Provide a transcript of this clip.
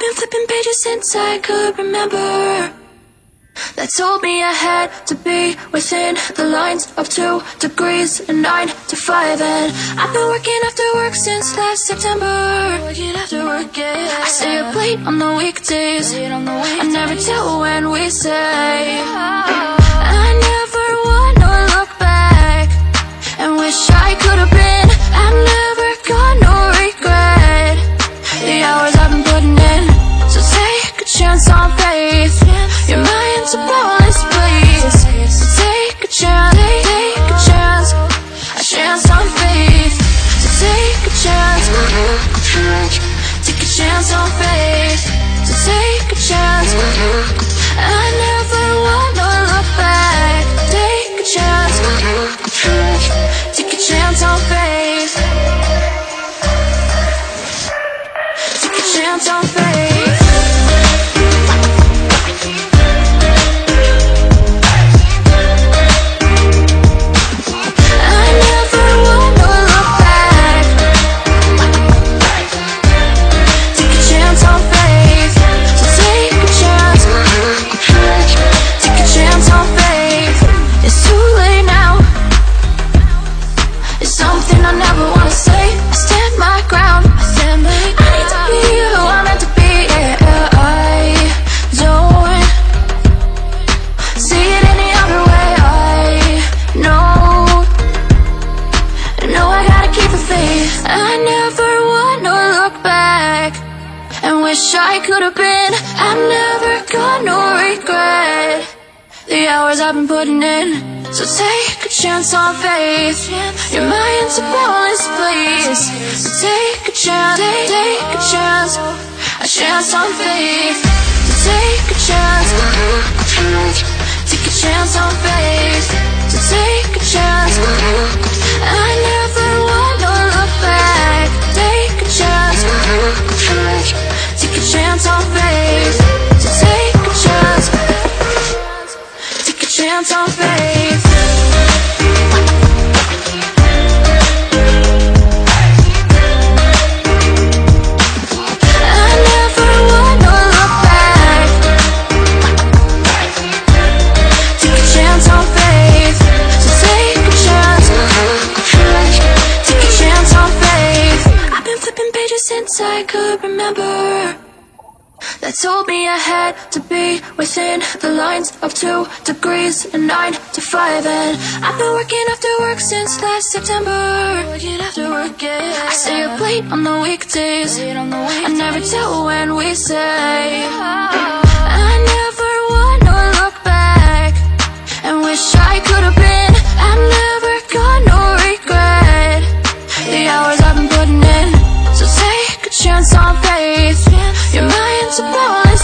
been flipping pages since I could remember, that told me I had to be within the lines of 2 degrees and 9 to 5. And I've been working after work since last September. Working after work, yeah. I stay up late on the weekdays. I never tell when we say. I never wanna look back and wish I could have been. I've never got no regret. The hours I've been putting in, so take a chance on faith. Your mind's a bonus, please. So take a chance, take a chance, a chance on faith. So take a chance, take a chance on faith. So take a chance. I never wanna look back. Take a chance, take a chance on faith. Take a chance on faith. I never wanna look back and wish I could have been. I've never got no regret. The hours I've been putting in, so take a chance on faith. Your mind's a bonus, please. So take a chance, take a chance, a chance on faith. So take a chance, take a chance on faith. So take a chance. I never wanna look back. Take a chance, take a chance on faith. So take a chance, take a chance on faith. I never wanna look back. Take a chance on faith. So take a chance, take a chance on faith. I've been flipping pages since I could remember, that told me I had to be within the lines of 2 degrees and 9 to 5. And I've been working after work since last September. Working after work, yeah. I stay up late on the weekdays. I never tell when we say. I never wanna look back and wish I could have been. I've never got no regret. The hours I've been putting in, so take a chance on faith. Your mind's a bonus.